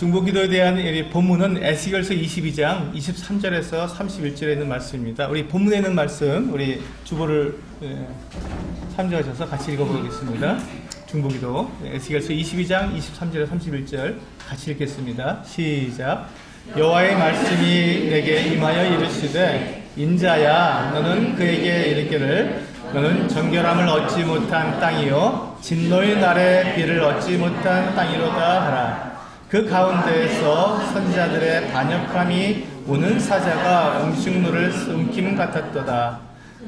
중보기도에 대한 본문은 에스겔서 22장 23절에서 31절에 있는 말씀입니다. 우리 본문에 있는 말씀 우리 주보를 참조하셔서 같이 읽어보겠습니다. 중보기도 에스겔서 22장 23절에서 31절 같이 읽겠습니다. 시작. 여호와의 말씀이 내게 임하여 이르시되 인자야 너는 그에게 이르기를 너는 정결함을 얻지 못한 땅이요 진노의 날에 비를 얻지 못한 땅이로다 하라. 그 가운데에서 선지자들의 반역함이 우는 사자가 음식물을 삼킴 같았도다.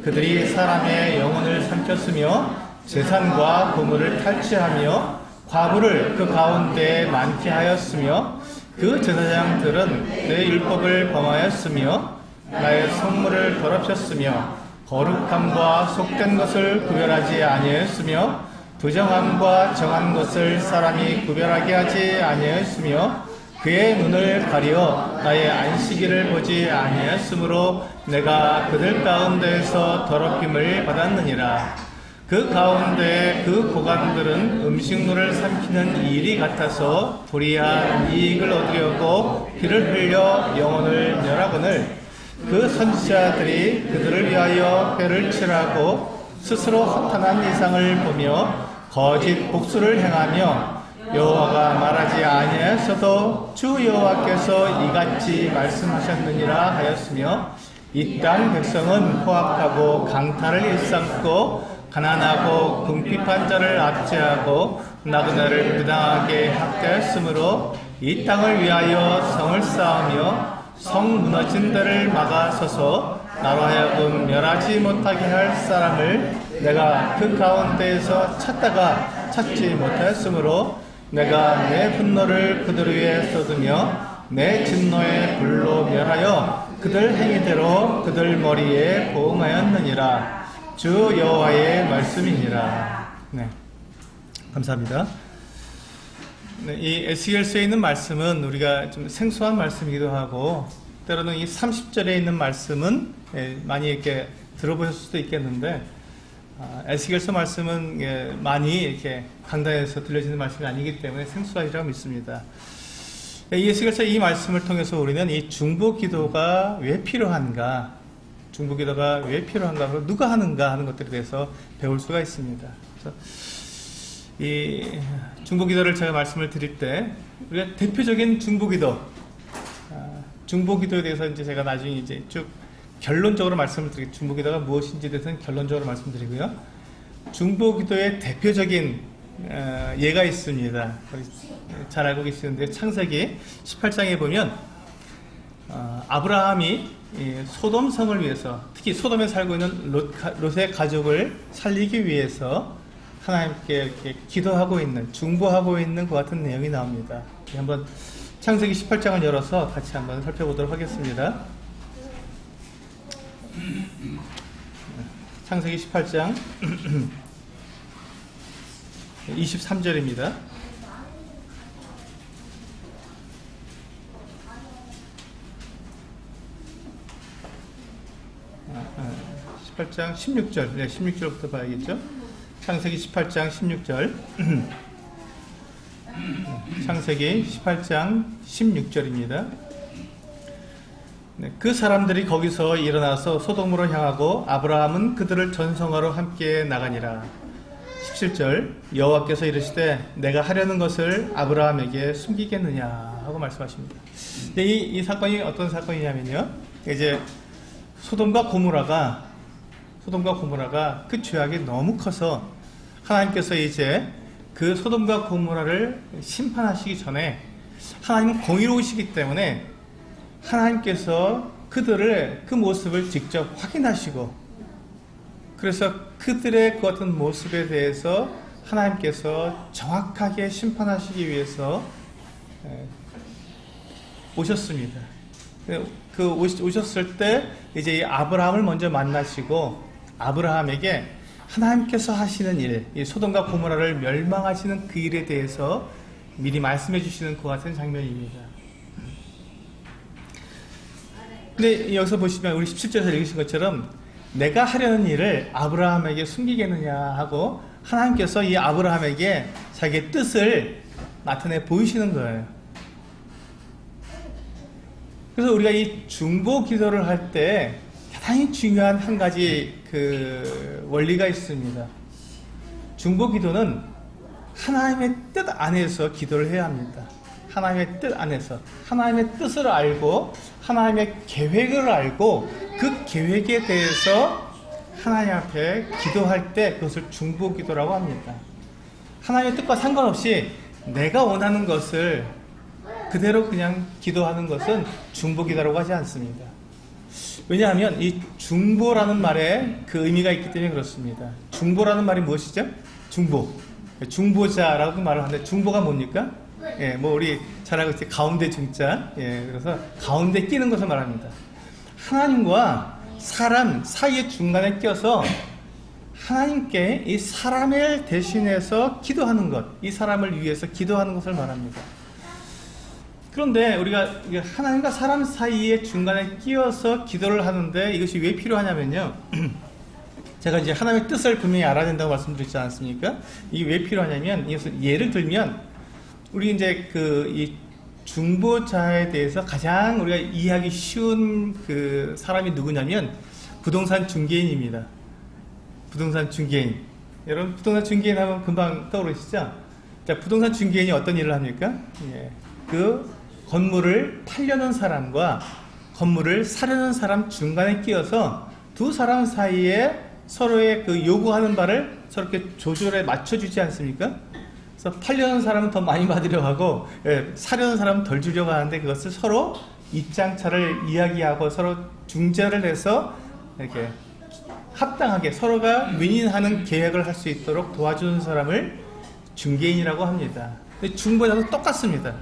그들이 사람의 영혼을 삼켰으며 재산과 보물을 탈취하며 과부를 그 가운데에 많게 하였으며 그 제사장들은 내 율법을 범하였으며 나의 성물을 더럽혔으며 거룩함과 속된 것을 구별하지 아니하였으며 부정함과 정한 것을 사람이 구별하게 하지 아니하였으며 그의 눈을 가리어 나의 안식일을 보지 아니하였으므로 내가 그들 가운데에서 더럽힘을 받았느니라. 그 가운데 그 고관들은 음식물을 삼키는 일이 같아서 불의한 이익을 얻으려고 피를 흘려 영혼을 멸하거늘 그 선지자들이 그들을 위하여 회를 칠하고 스스로 허탄한 이상을 보며 거짓 복수를 행하며 여호와가 말하지 아니하였어도 주 여호와께서 이같이 말씀하셨느니라 하였으며 이 땅 백성은 포악하고 강탈을 일삼고 가난하고 궁핍한 자를 압제하고 나그네를 부당하게 학대하였으므로 이 땅을 위하여 성을 쌓으며 성 무너진 데를 막아서서 나로 하여금 멸하지 못하게 할 사람을 내가 그 가운데에서 찾다가 찾지 못하였으므로 내가 내 분노를 그들 위에 쏟으며 내 진노의 불로 멸하여 그들 행위대로 그들 머리에 보응하였느니라. 주 여호와의 말씀이니라. 네, 감사합니다. 네, 이 에스겔서에 있는 말씀은 우리가 좀 생소한 말씀이기도 하고 때로는 이 30절에 있는 말씀은 많이 이렇게 들어보실 수도 있겠는데 에스겔서 말씀은 많이 이렇게 강단에서 들려지는 말씀이 아니기 때문에 생소하리라고 믿습니다. 이 에스겔서 이 말씀을 통해서 우리는 이 중보기도가 왜 필요한가, 중보기도가 왜 필요한가, 그리고 누가 하는가 하는 것들에 대해서 배울 수가 있습니다. 그래서 이 중보기도를 제가 말씀을 드릴 때 우리가 대표적인 중보기도에 대해서 이제 제가 나중에 이제 쭉 결론적으로 말씀을 드리고 중보기도가 무엇인지에 대해서는 결론적으로 말씀드리고요. 중보기도의 대표적인 예가 있습니다. 잘 알고 계시는데 창세기 18장에 보면 아브라함이 소돔성을 위해서, 특히 소돔에 살고 있는 롯의 가족을 살리기 위해서 하나님께 이렇게 기도하고 있는, 중보하고 있는 것 같은 내용이 나옵니다. 한번 창세기 18장을 열어서 같이 한번 살펴보도록 하겠습니다. 창세기 18장 23절입니다. 18장 16절, 네, 16절부터 봐야겠죠? 창세기 18장 16절. 창세기 18장 16절입니다. 네, 그 사람들이 거기서 일어나서 소돔으로 향하고 아브라함은 그들을 전송하러 함께 나가니라. 17절. 여호와께서 이르시되 내가 하려는 것을 아브라함에게 숨기겠느냐 하고 말씀하십니다. 네, 이 사건이 어떤 사건이냐면요, 이제 소돔과 고모라가 그 죄악이 너무 커서 하나님께서 이제 그 소돔과 고모라를 심판하시기 전에 하나님은 공의로우시기 때문에 하나님께서 그들을 그 모습을 직접 확인하시고, 그래서 그들의 그 같은 모습에 대해서 하나님께서 정확하게 심판하시기 위해서 오셨습니다. 그 오셨을 때 이제 이 아브라함을 먼저 만나시고 아브라함에게 하나님께서 하시는 일, 이 소돔과 고모라를 멸망하시는 그 일에 대해서 미리 말씀해 주시는 그 같은 장면입니다. 근데 여기서 보시면 우리 17절에서 읽으신 것처럼 내가 하려는 일을 아브라함에게 숨기겠느냐 하고 하나님께서 이 아브라함에게 자기의 뜻을 나타내 보이시는 거예요. 그래서 우리가 이 중보 기도를 할 때 대단히 중요한 한 가지 그 원리가 있습니다. 중보 기도는 하나님의 뜻 안에서 기도를 해야 합니다. 하나님의 뜻 안에서 하나님의 뜻을 알고 하나님의 계획을 알고 그 계획에 대해서 하나님 앞에 기도할 때 그것을 중보 기도라고 합니다. 하나님의 뜻과 상관없이 내가 원하는 것을 그대로 그냥 기도하는 것은 중보 기도라고 하지 않습니다. 왜냐하면 이 중보라는 말에 그 의미가 있기 때문에 그렇습니다. 중보라는 말이 무엇이죠? 중보. 중보자라고 말을 하는데 중보가 뭡니까? 예, 뭐 우리 잘 알고 있지 가운데 중자. 예, 그래서 가운데 끼는 것을 말합니다. 하나님과 사람 사이의 중간에 껴서 하나님께 이 사람을 대신해서 기도하는 것, 이 사람을 위해서 기도하는 것을 말합니다. 그런데 우리가 하나님과 사람 사이의 중간에 끼어서 기도를 하는데 이것이 왜 필요하냐면요. 제가 이제 하나님의 뜻을 분명히 알아야 된다고 말씀드렸지 않았습니까? 이게 왜 필요하냐면, 이것을 예를 들면, 우리 이제 이 중보자에 대해서 가장 우리가 이해하기 쉬운 그 사람이 누구냐면, 부동산 중개인입니다. 부동산 중개인. 여러분, 부동산 중개인 하면 금방 떠오르시죠? 자, 부동산 중개인이 어떤 일을 합니까? 예. 그 건물을 팔려는 사람과 건물을 사려는 사람 중간에 끼어서 두 사람 사이에 서로의 그 요구하는 바를 서로 이렇게 조절해 맞춰주지 않습니까? 그래서 팔려는 사람은 더 많이 받으려고 하고, 예, 사려는 사람은 덜 주려고 하는데 그것을 서로 입장차를 이야기하고 서로 중재를 해서 이렇게 합당하게 서로가 윈윈하는 계획을 할 수 있도록 도와주는 사람을 중개인이라고 합니다. 중보자도 똑같습니다.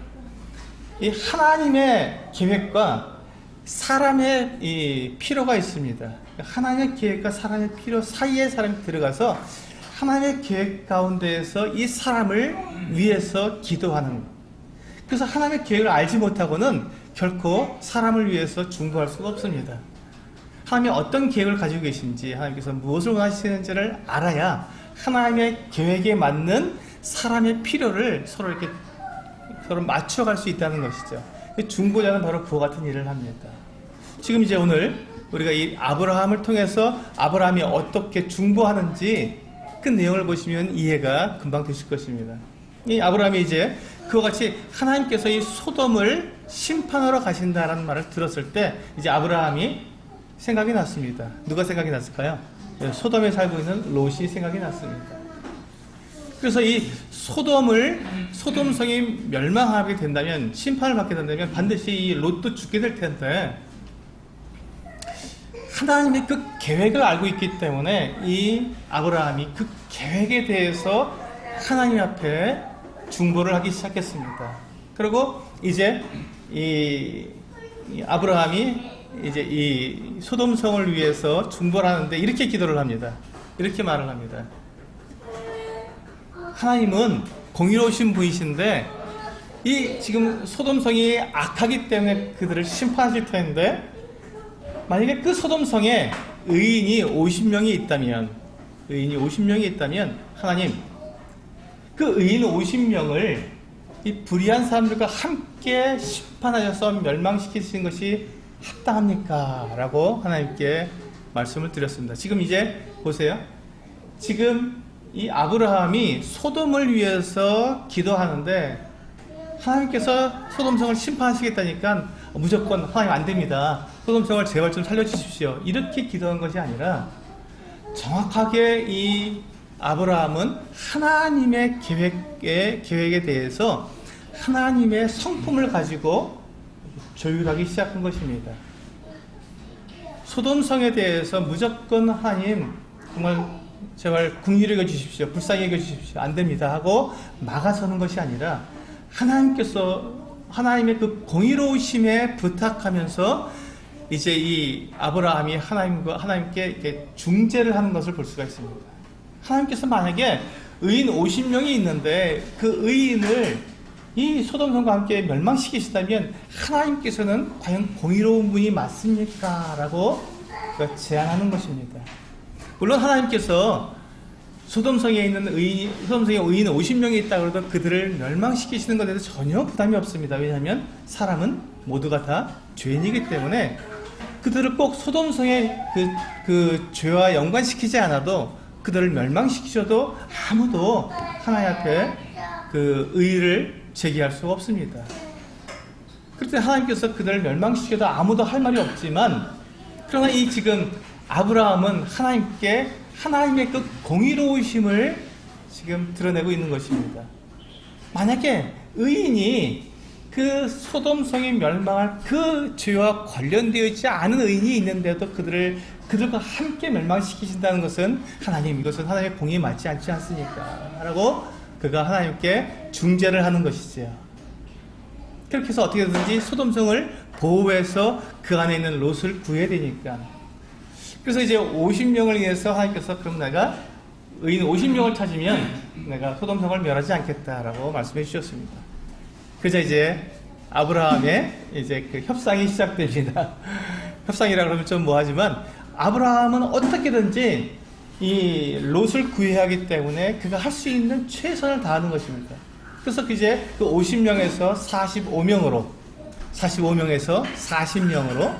이 하나님의 계획과 사람의 이 필요가 있습니다. 하나님의 계획과 사람의 필요 사이에 사람이 들어가서 하나님의 계획 가운데에서 이 사람을 위해서 기도하는 것. 그래서 하나님의 계획을 알지 못하고는 결코 사람을 위해서 중보할 수가 없습니다. 하나님이 어떤 계획을 가지고 계신지, 하나님께서 무엇을 원하시는지를 알아야 하나님의 계획에 맞는 사람의 필요를 서로 이렇게 서로 맞춰갈 수 있다는 것이죠. 중보자는 바로 그와 같은 일을 합니다. 지금 이제 오늘 우리가 이 아브라함을 통해서 아브라함이 어떻게 중보하는지 그 내용을 보시면 이해가 금방 되실 것입니다. 이 아브라함이 이제 그와 같이 하나님께서 이 소돔을 심판하러 가신다라는 말을 들었을 때 이제 아브라함이 생각이 났습니다. 누가 생각이 났을까요? 소돔에 살고 있는 롯이 생각이 났습니다. 그래서 이 소돔성이 멸망하게 된다면, 심판을 받게 된다면 반드시 이 롯도 죽게 될 텐데, 하나님의 그 계획을 알고 있기 때문에 이 아브라함이 그 계획에 대해서 하나님 앞에 중보를 하기 시작했습니다. 그리고 이제 이 아브라함이 이제 이 소돔성을 위해서 중보를 하는데 이렇게 기도를 합니다. 이렇게 말을 합니다. 하나님은 공의로우신 분이신데 이 지금 소돔성이 악하기 때문에 그들을 심판하실 텐데, 만약에 그 소돔성에 의인이 50명이 있다면 하나님, 그 의인 50명을 이 불의한 사람들과 함께 심판하셔서 멸망시키시는 것이 합당합니까? 라고 하나님께 말씀을 드렸습니다. 지금 이제 보세요. 지금 이 아브라함이 소돔을 위해서 기도하는데 하나님께서 소돔성을 심판하시겠다니까 무조건 하나님 안 됩니다. 소돔성을 제발 좀 살려주십시오. 이렇게 기도한 것이 아니라 정확하게 이 아브라함은 하나님의 계획에 대해서 하나님의 성품을 가지고 조율하기 시작한 것입니다. 소돔성에 대해서 무조건 하나님 정말 제발 긍휼히 여겨주십시오, 불쌍히 여겨주십시오, 안 됩니다 하고 막아서는 것이 아니라 하나님의 그 공의로우심에 부탁하면서 이제 이 아브라함이 하나님께 이렇게 중재를 하는 것을 볼 수가 있습니다. 하나님께서 만약에 의인 50명이 있는데 그 의인을 이 소돔성과 함께 멸망시키시다면 하나님께서는 과연 공의로운 분이 맞습니까? 라고 제안하는 것입니다. 물론 하나님께서 소돔성에 의인 50명이 있다고 해도 그들을 멸망시키시는 것에 대해서 전혀 부담이 없습니다. 왜냐하면 사람은 모두가 다 죄인이기 때문에 그들을 꼭 소돔성의 그 죄와 연관시키지 않아도 그들을 멸망시키셔도 아무도 하나님 앞에 그 의의를 제기할 수가 없습니다. 그때 하나님께서 그들을 멸망시켜도 아무도 할 말이 없지만, 그러나 이 지금 아브라함은 하나님의 그 공의로우심을 지금 드러내고 있는 것입니다. 만약에 의인이 그 소돔성이 멸망할 그 죄와 관련되어 있지 않은 의인이 있는데도 그들과 함께 멸망시키신다는 것은 이것은 하나님의 공의에 맞지 않지 않습니까? 라고 그가 하나님께 중재를 하는 것이지요. 그렇게 해서 어떻게든지 소돔성을 보호해서 그 안에 있는 롯을 구해야 되니까. 그래서 이제 50명을 위해서 하나님께서 그럼 내가 의인 50명을 찾으면 내가 소돔성을 멸하지 않겠다라고 말씀해 주셨습니다. 그래서 이제 아브라함의 이제 그 협상이 시작됩니다. 협상이라 그러면 좀 뭐하지만 아브라함은 어떻게든지 이 롯을 구해야 하기 때문에 그가 할 수 있는 최선을 다하는 것입니다. 그래서 이제 그 50명에서 45명으로, 45명에서 40명으로,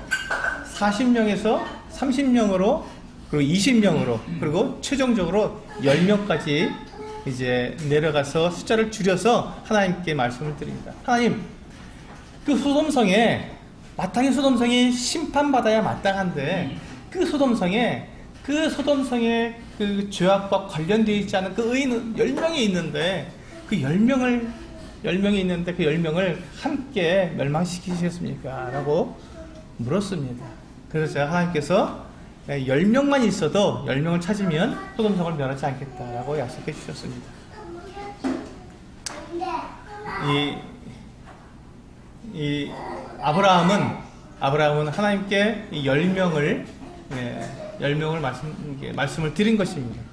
40명에서 30명으로, 그리고 20명으로, 그리고 최종적으로 10명까지 이제 내려가서 숫자를 줄여서 하나님께 말씀을 드립니다. 하나님, 그 소돔성에, 마땅히 소돔성이 심판받아야 마땅한데, 그 소돔성에 그 죄악과 관련되어 있지 않은 그 의인 10명이 있는데, 그 10명이 있는데 그 10명을 함께 멸망시키시겠습니까? 라고 물었습니다. 그래서 하나님께서 10명만 있어도 10명을 찾으면 소돔성을 멸하지 않겠다라고 약속해 주셨습니다. 이 아브라함은 하나님께 이 10명을 말씀을 드린 것입니다.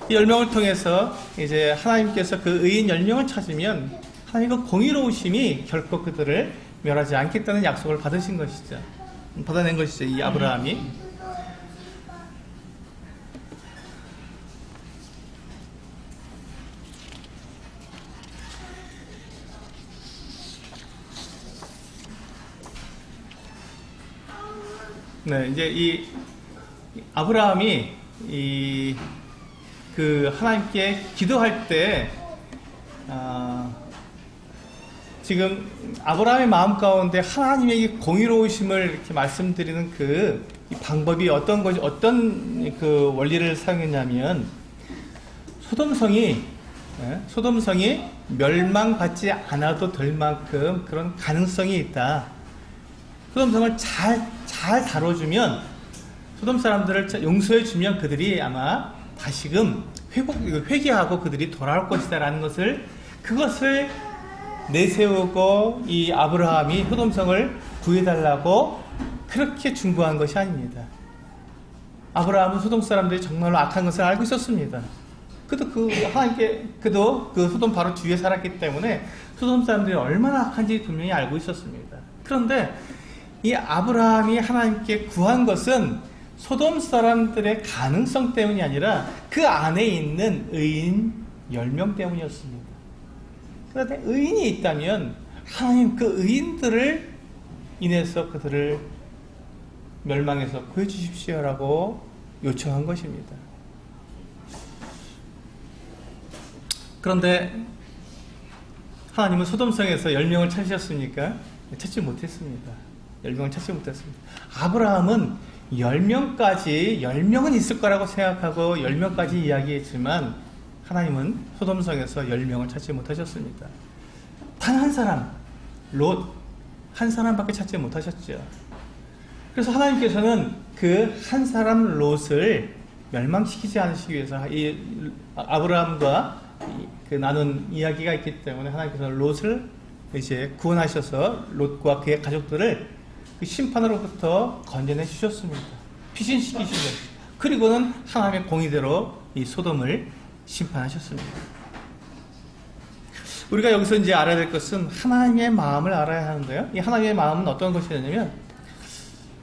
이 10명을 통해서 이제 하나님께서 그 의인 10명을 찾으면 하나님의 공의로우심이 결코 그들을 멸하지 않겠다는 약속을 받아낸 것이죠. 이 아브라함이. 네, 이제 이 아브라함이 그 하나님께 기도할 때 지금 아브라함의 마음 가운데 하나님의 공의로우심을 이렇게 말씀드리는 그 방법이 어떤 그 원리를 사용했냐면 소돔성이 멸망받지 않아도 될 만큼 그런 가능성이 있다. 소돔성을 잘 다뤄주면, 소돔 사람들을 용서해주면 그들이 아마 다시금 회개하고 그들이 돌아올 것이다 라는 그것을 내세우고 이 아브라함이 소돔성을 구해달라고 그렇게 중보한 것이 아닙니다. 아브라함은 소돔 사람들이 정말로 악한 것을 알고 있었습니다. 그도 그 소돔 바로 주위에 살았기 때문에 소돔 사람들이 얼마나 악한지 분명히 알고 있었습니다. 그런데 이 아브라함이 하나님께 구한 것은 소돔 사람들의 가능성 때문이 아니라 그 안에 있는 의인 10명 때문이었습니다. 그런데 의인이 있다면 하나님 그 의인들을 인해서 그들을 멸망해서 구해주십시오라고 요청한 것입니다. 그런데 하나님은 소돔성에서 10명을 찾으셨습니까? 찾지 못했습니다. 10명을 찾지 못했습니다. 아브라함은 10명은 있을 거라고 생각하고 10명까지 이야기했지만 하나님은 소돔성에서 10명을 찾지 못하셨습니다. 단 한 사람, 롯, 한 사람밖에 찾지 못하셨죠. 그래서 하나님께서는 그 한 사람 롯을 멸망시키지 않으시기 위해서 이 아브라함과 그 나눈 이야기가 있기 때문에 하나님께서 롯을 이제 구원하셔서 롯과 그의 가족들을 그 심판으로부터 건져내 주셨습니다. 피신시키신 것. 그리고는 하나님의 공의대로 이 소돔을 심판하셨습니다. 우리가 여기서 이제 알아야 될 것은 하나님의 마음을 알아야 하는데요. 이 하나님의 마음은 어떤 것이냐면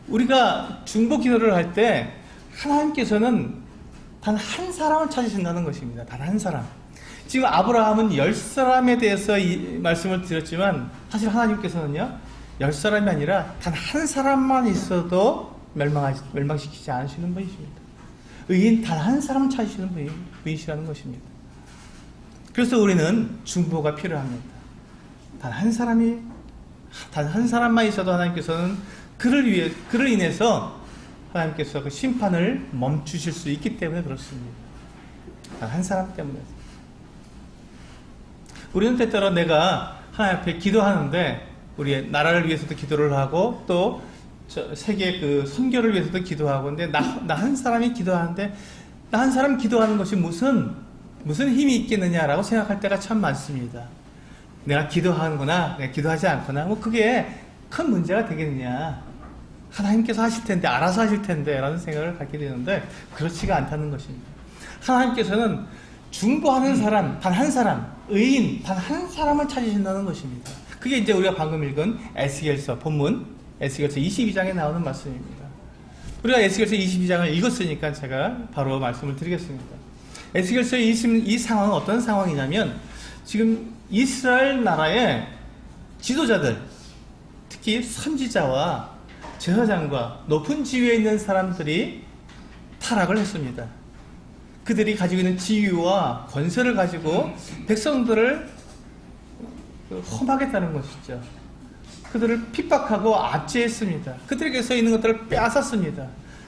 우리가 중보 기도를 할 때 하나님께서는 단 한 사람을 찾으신다는 것입니다. 단 한 사람. 지금 아브라함은 10사람에 대해서 이 말씀을 드렸지만 사실 하나님께서는요 10사람이 아니라 단 한 사람만 있어도 멸망시키지 않으시는 분이십니다. 의인 단 한 사람 찾으시는 분이시라는 것입니다. 그래서 우리는 중보가 필요합니다. 단 한 사람만 있어도 하나님께서는 그를 인해서 하나님께서 그 심판을 멈추실 수 있기 때문에 그렇습니다. 단 한 사람 때문에. 우리는 때때로 내가 하나님 앞에 기도하는데, 우리의 나라를 위해서도 기도를 하고, 또 세계 그 선교를 위해서도 기도하고, 근데 나 한 사람이 기도하는데, 나 한 사람 기도하는 것이 무슨 힘이 있겠느냐라고 생각할 때가 참 많습니다. 내가 기도하는구나, 내가 기도하지 않거나, 뭐 그게 큰 문제가 되겠느냐. 하나님께서 하실 텐데, 알아서 하실 텐데, 라는 생각을 갖게 되는데, 그렇지가 않다는 것입니다. 하나님께서는 중보하는 사람, 단 한 사람, 의인, 단 한 사람을 찾으신다는 것입니다. 그게 이제 우리가 방금 읽은 에스겔서 본문, 에스겔서 22장에 나오는 말씀입니다. 우리가 에스겔서 22장을 읽었으니까 제가 바로 말씀을 드리겠습니다. 에스겔서 이 상황은 어떤 상황이냐면, 지금 이스라엘 나라의 지도자들, 특히 선지자와 제사장과 높은 지위에 있는 사람들이 타락을 했습니다. 그들이 가지고 있는 지위와 권세를 가지고 백성들을 험하겠다는 것이죠. 그들을 핍박하고 압제했습니다. 그들에게서 있는 것들을 빼앗았습니다.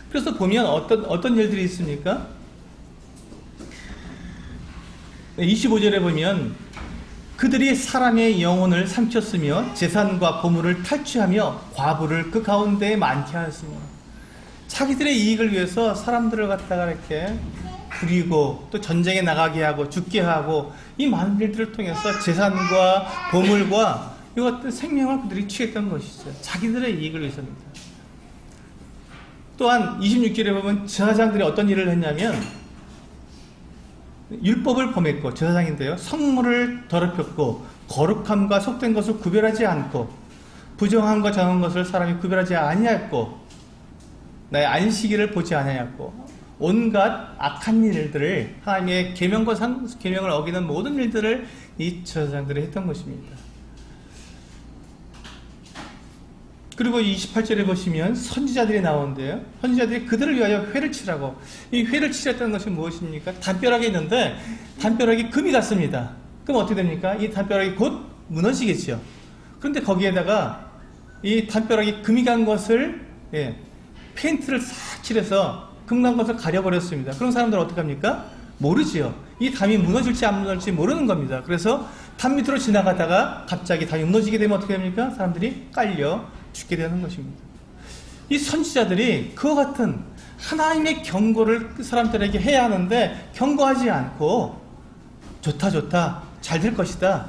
그래서 보면 어떤 일들이 있습니까? 25절에 보면 그들이 사람의 영혼을 삼켰으며 재산과 보물을 탈취하며 과부를 그 가운데에 많게 하였으며, 자기들의 이익을 위해서 사람들을 갖다가 이렇게 부리고 또 전쟁에 나가게 하고 죽게 하고, 이 많은 일들을 통해서 재산과 보물과 이것들 생명을 그들이 취했던 것이죠. 자기들의 이익을 위해서입니다. 또한 26절에 보면 제사장들이 어떤 일을 했냐면, 율법을 범했고, 제사장인데요, 성물을 더럽혔고, 거룩함과 속된 것을 구별하지 않고, 부정함과 정한 것을 사람이 구별하지 아니하였고, 나의 안식일을 보지 아니하였고, 온갖 악한 일들을, 하나님의 계명과 계명을 어기는 모든 일들을 이 제사장들이 했던 것입니다. 그리고 28절에 보시면 선지자들이 나오는데요, 선지자들이 그들을 위하여 회를 치라고. 이 회를 치랬다는 것이 무엇입니까? 담벼락에 있는데 담벼락이 금이 갔습니다. 그럼 어떻게 됩니까? 이 담벼락이 곧 무너지겠죠. 그런데 거기에다가 이 담벼락이 금이 간 것을 페인트를 싹 칠해서 금 간 것을 가려버렸습니다. 그런 사람들은 어떻게 합니까? 모르지요. 이 담이 무너질지 안 무너질지 모르는 겁니다. 그래서 담 밑으로 지나가다가 갑자기 담이 무너지게 되면 어떻게 됩니까? 사람들이 깔려 죽게 되는 것입니다. 이 선지자들이 그와 같은 하나님의 경고를 그 사람들에게 해야 하는데 경고하지 않고 좋다 잘 될 것이다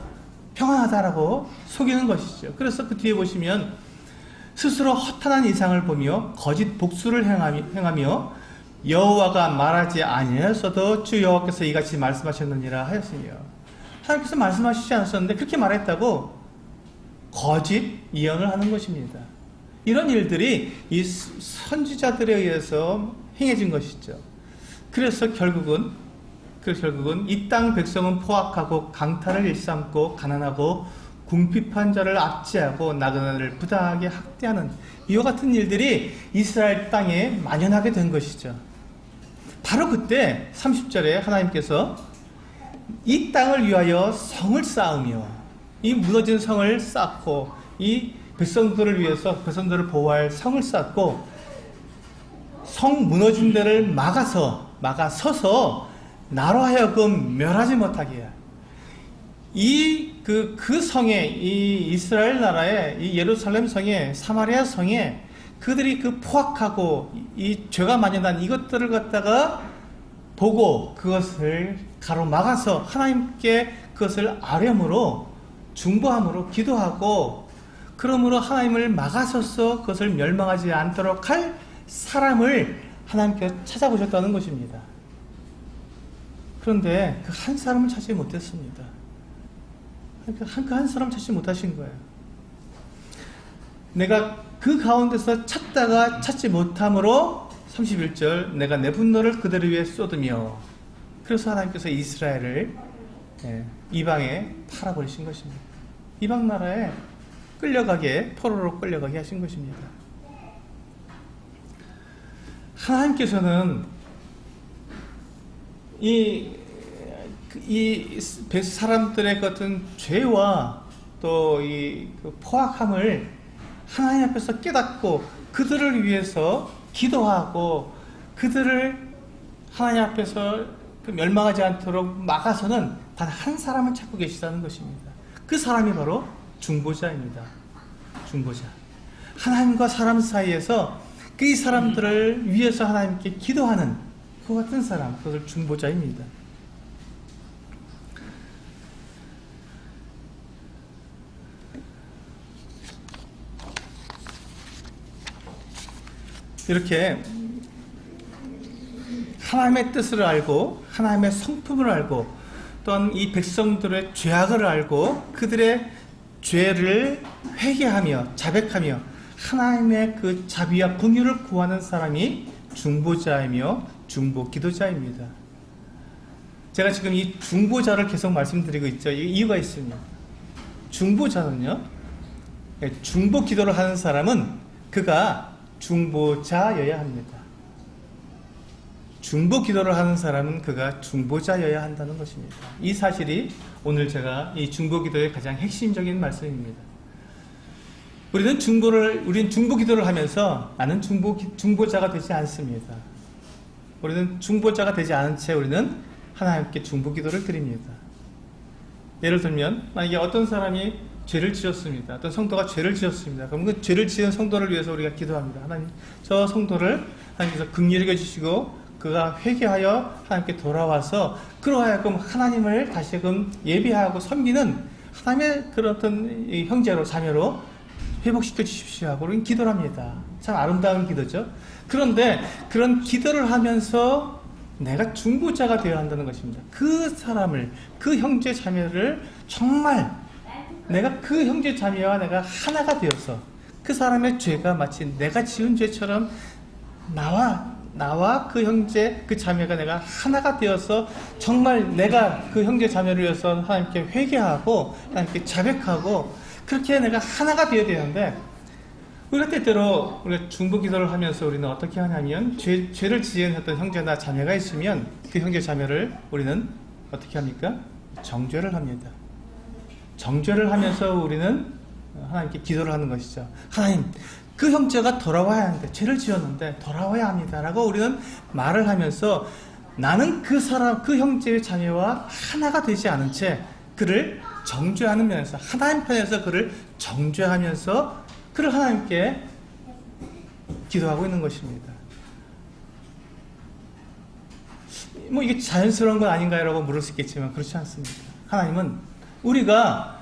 평안하다라고 속이는 것이죠. 그래서 그 뒤에 보시면 스스로 허탄한 이상을 보며 거짓 복수를 행하며 여호와가 말하지 아니하였어도 주 여호와께서 이같이 말씀하셨느니라 하였으며, 하나님께서 말씀하시지 않았었는데 그렇게 말했다고 거짓 예언을 하는 것입니다. 이런 일들이 이 선지자들에 의해서 행해진 것이죠. 그래서 결국은 이 땅 백성은 포악하고 강탈을 일삼고 가난하고 궁핍한 자를 압제하고 나그네를 부당하게 학대하는 이와 같은 일들이 이스라엘 땅에 만연하게 된 것이죠. 바로 그때 30절에 하나님께서 이 땅을 위하여 성을 쌓으며, 이 무너진 성을 쌓고, 이 백성들을 위해서 백성들을 보호할 성을 쌓고, 성 무너진 데를 막아서서 나로 하여금 멸하지 못하게 해요. 그 성에, 이 이스라엘 나라의 이 예루살렘 성에, 사마리아 성에 그들이 그 포악하고 이 죄가 만연한 이것들을 갖다가 보고 그것을 가로막아서 하나님께 그것을 아뢰므로, 중보함으로 기도하고, 그러므로 하나님을 막아서서 그것을 멸망하지 않도록 할 사람을 하나님께서 찾아보셨다는 것입니다. 그런데 그 한 사람을 찾지 못했습니다. 그 한 사람 찾지 못하신 거예요. 내가 그 가운데서 찾다가 찾지 못함으로 31절 내가 내 분노를 그들을 위해 쏟으며, 그래서 하나님께서 이스라엘을 이방에 팔아버리신 것입니다. 이방 나라에 포로로 끌려가게 하신 것입니다. 하나님께서는 이 사람들의 같은 죄와 또 이 포악함을 하나님 앞에서 깨닫고 그들을 위해서 기도하고 그들을 하나님 앞에서 멸망하지 않도록 막아서는 단 한 사람을 찾고 계시다는 것입니다. 그 사람이 바로 중보자입니다. 중보자. 하나님과 사람 사이에서 그 사람들을 위해서 하나님께 기도하는 그 같은 사람, 그것을 중보자입니다. 이렇게 하나님의 뜻을 알고 하나님의 성품을 알고 또한 이 백성들의 죄악을 알고 그들의 죄를 회개하며 자백하며 하나님의 그 자비와 긍휼을 구하는 사람이 중보자이며 중보기도자입니다. 제가 지금 이 중보자를 계속 말씀드리고 있죠. 이유가 있습니다. 중보자는요, 중보기도를 하는 사람은 그가 중보자여야 합니다. 중보기도를 하는 사람은 그가 중보자여야 한다는 것입니다. 이 사실이 오늘 제가 이 중보기도의 가장 핵심적인 말씀입니다. 우리는 중보기도를 하면서 나는 중보자가 되지 않습니다. 우리는 중보자가 되지 않은 채 우리는 하나님께 중보기도를 드립니다. 예를 들면 만약에 어떤 사람이 죄를 지었습니다. 어떤 성도가 죄를 지었습니다. 그럼 그 죄를 지은 성도를 위해서 우리가 기도합니다. 하나님, 저 성도를 하나님께서 긍휼히 여겨주시고 그가 회개하여 하나님께 돌아와서 그로 하여금 하나님을 다시금 예배하고 섬기는 하나님의 그런 어떤 형제로 자매로 회복시켜 주십시오 하고 우리는 기도를 합니다. 참 아름다운 기도죠. 그런데 그런 기도를 하면서 내가 중보자가 되어야 한다는 것입니다. 그 사람을, 그 형제 자매를 정말 내가 그 형제 자매와 내가 하나가 되어서 그 사람의 죄가 마치 내가 지은 죄처럼 나와 그 형제, 그 자매가 내가 하나가 되어서 정말 내가 그 형제 자매를 위해서 하나님께 회개하고 하나님께 자백하고 그렇게 내가 하나가 되어야 되는데 우리가 때때로 우리가 중보기도를 하면서 우리는 어떻게 하냐면 죄를 지은 어떤 형제나 자매가 있으면 그 형제 자매를 우리는 어떻게 합니까? 정죄를 합니다. 정죄를 하면서 우리는 하나님께 기도를 하는 것이죠. 하나님, 그 형제가 돌아와야 하는데 죄를 지었는데 돌아와야 합니다 라고 우리는 말을 하면서 나는 그 형제의 자매와 하나가 되지 않은 채 그를 정죄하는 면에서 하나님 편에서 그를 정죄하면서 그를 하나님께 기도하고 있는 것입니다. 뭐 이게 자연스러운 건 아닌가요? 라고 물을 수 있겠지만 그렇지 않습니다. 하나님은 우리가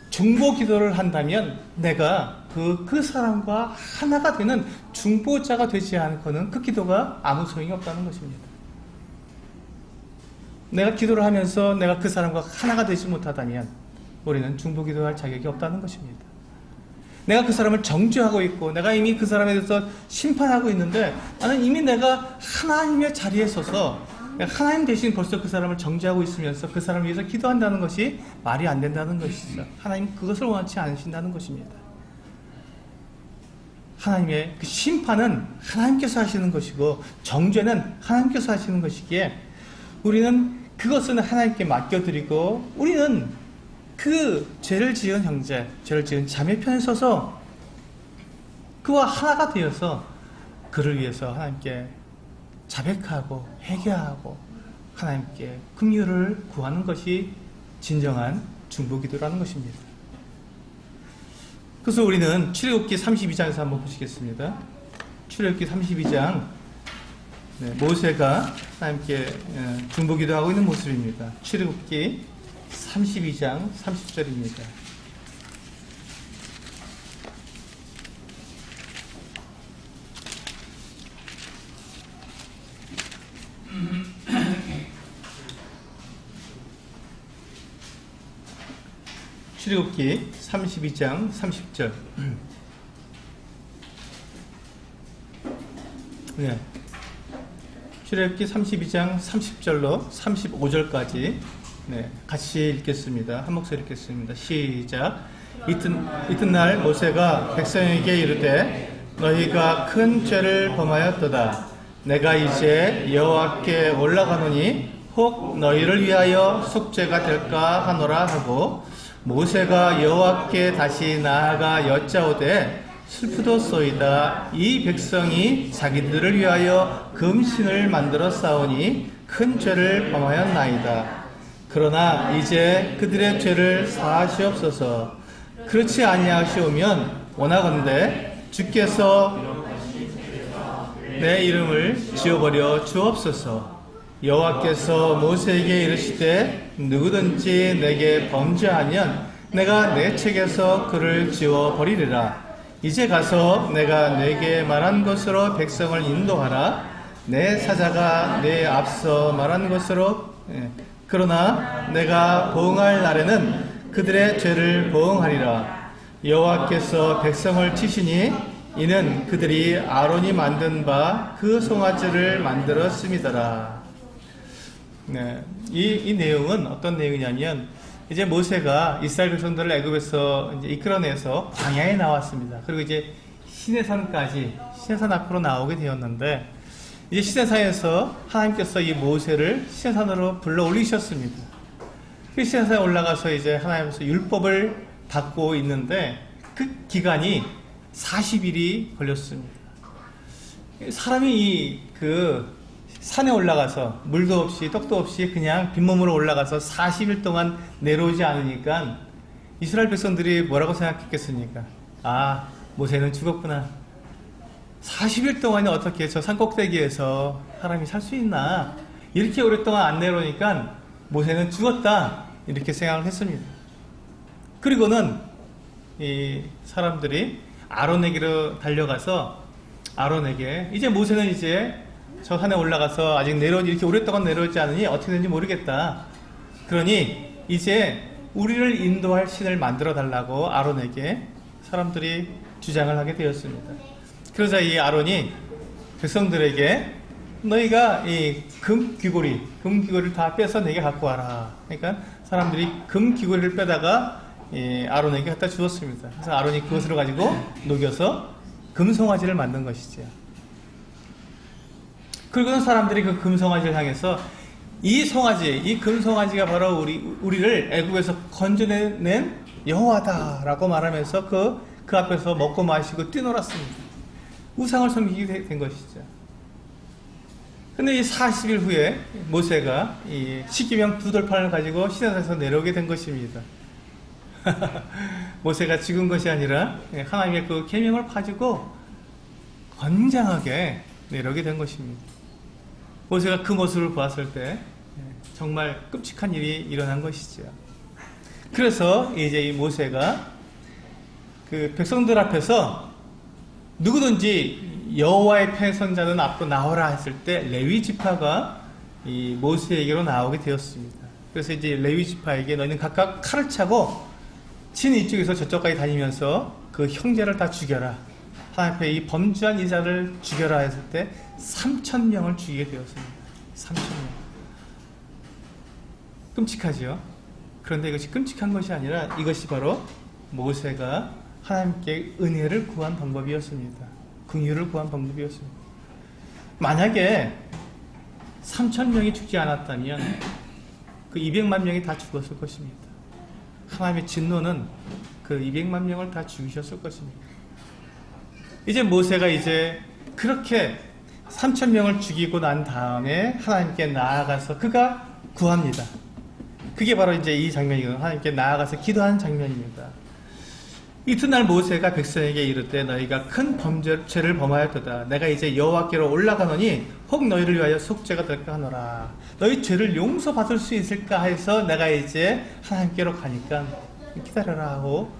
중보기도를 한다면 내가 그 사람과 하나가 되는 중보자가 되지 않고는 그 기도가 아무 소용이 없다는 것입니다. 내가 기도를 하면서 내가 그 사람과 하나가 되지 못하다면 우리는 중보기도할 자격이 없다는 것입니다. 내가 그 사람을 정죄하고 있고 내가 이미 그 사람에 대해서 심판하고 있는데 나는 이미 내가 하나님의 자리에 서서 하나님 대신 벌써 그 사람을 정죄하고 있으면서 그 사람을 위해서 기도한다는 것이 말이 안 된다는 것이죠. 하나님 그것을 원치 않으신다는 것입니다. 하나님의 그 심판은 하나님께서 하시는 것이고 정죄는 하나님께서 하시는 것이기에 우리는 그것은 하나님께 맡겨드리고 우리는 그 죄를 지은 형제, 죄를 지은 자매 편에 서서 그와 하나가 되어서 그를 위해서 하나님께 자백하고 회개하고 하나님께 긍휼을 구하는 것이 진정한 중보기도라는 것입니다. 그래서 우리는 출애굽기 32장에서 한번 보시겠습니다. 출애굽기 32장 모세가 하나님께 중보기도하고 있는 모습입니다. 출애굽기 32장 30절입니다. 출애굽기 32장 30절. 네. 출애굽기 32장 30절로 35절까지 같이 읽겠습니다. 한 목소리 읽겠습니다. 시작. 이튿날 모세가 백성에게 이르되 너희가 큰 죄를 범하였도다. 내가 이제 여호와께 올라가노니 혹 너희를 위하여 속죄가 될까 하노라 하고 모세가 여호와께 다시 나아가 여짜오되 슬프도소이다. 이 백성이 자기들을 위하여 금신을 만들어 싸우니 큰 죄를 범하였나이다. 그러나 이제 그들의 죄를 사하시옵소서. 그렇지 아니하시오면 원하건대 주께서 내 이름을 지워버려 주옵소서. 여호와께서 모세에게 이르시되 누구든지 내게 범죄하면 내가 내 책에서 그를 지워버리리라. 이제 가서 내가 내게 말한 것으로 백성을 인도하라. 내 사자가 내 앞서 말한 것으로 그러나 내가 보응할 날에는 그들의 죄를 보응하리라. 여호와께서 백성을 치시니 이는 그들이 아론이 만든 바 그 송아지를 만들었음이더라. 네, 이 내용은 어떤 내용이냐면 이제 모세가 이스라엘 백성들을 애굽에서 이제 이끌어내서 광야에 나왔습니다. 그리고 이제 시내산까지 시내산 앞으로 나오게 되었는데 이제 시내산에서 하나님께서 이 모세를 시내산으로 불러 올리셨습니다. 그 시내산에 올라가서 이제 하나님께서 율법을 받고 있는데 그 기간이 40일이 걸렸습니다. 사람이 그 산에 올라가서 물도 없이 떡도 없이 그냥 빈몸으로 올라가서 40일 동안 내려오지 않으니까 이스라엘 백성들이 뭐라고 생각했겠습니까? 아, 모세는 죽었구나. 40일 동안에 어떻게 저 산꼭대기에서 사람이 살 수 있나? 이렇게 오랫동안 안 내려오니까 모세는 죽었다. 이렇게 생각을 했습니다. 그리고는 이 사람들이 아론에게로 달려가서 아론에게 이제 모세는 이제 저 산에 올라가서 아직 이렇게 오랫동안 내려오지 않으니 어떻게 되는지 모르겠다. 그러니 이제 우리를 인도할 신을 만들어 달라고 아론에게 사람들이 주장을 하게 되었습니다. 그러자 이 아론이 백성들에게 너희가 이 금 귀고리를 다 빼서 내게 갖고 와라. 그러니까 사람들이 금 귀고리를 빼다가 아론에게 갖다 주었습니다. 그래서 아론이 그것을 가지고 녹여서 금송아지를 만든 것이죠. 그리고는 사람들이 그 금송아지를 향해서 이 금송아지가 바로 우리를 애굽에서 건져낸 여호와다라고 말하면서 그 앞에서 먹고 마시고 뛰놀았습니다. 우상을 섬기게 된 것이죠. 근데 이 40일 후에 모세가 이 십계명 두 돌판을 가지고 시내산에서 내려오게 된 것입니다. 모세가 죽은 것이 아니라 하나님의 그 계명을 가지고 건장하게 내려오게 된 것입니다. 모세가 그 모습을 보았을 때 정말 끔찍한 일이 일어난 것이죠. 그래서 이제 이 모세가 그 백성들 앞에서 누구든지 여호와의 패선자는 앞으로 나오라 했을 때 레위 지파가 이 모세에게로 나오게 되었습니다. 그래서 이제 레위 지파에게 너희는 각각 칼을 차고 친 이쪽에서 저쪽까지 다니면서 그 형제를 다 죽여라. 하나님 앞에 이 범죄한 이자를 죽여라 했을 때 3,000명을 죽이게 되었습니다. 3,000명. 끔찍하죠? 그런데 이것이 끔찍한 것이 아니라 이것이 바로 모세가 하나님께 은혜를 구한 방법이었습니다. 긍휼을 구한 방법이었습니다. 만약에 3,000명이 죽지 않았다면 그 200만 명이 다 죽었을 것입니다. 하나님의 진노는 그 200만 명을 다 죽이셨을 것입니다. 이제 모세가 이제 그렇게 3,000명을 죽이고 난 다음에 하나님께 나아가서 그가 구합니다. 그게 바로 이제 이 장면이거든요. 하나님께 나아가서 기도하는 장면입니다. 이튿날 모세가 백성에게 이르되 너희가 큰 범죄를 범하였도다. 내가 이제 여호와께로 올라가노니 혹 너희를 위하여 속죄가 될까 하노라. 너희 죄를 용서받을 수 있을까 해서 내가 이제 하나님께로 가니까 기다려라 하고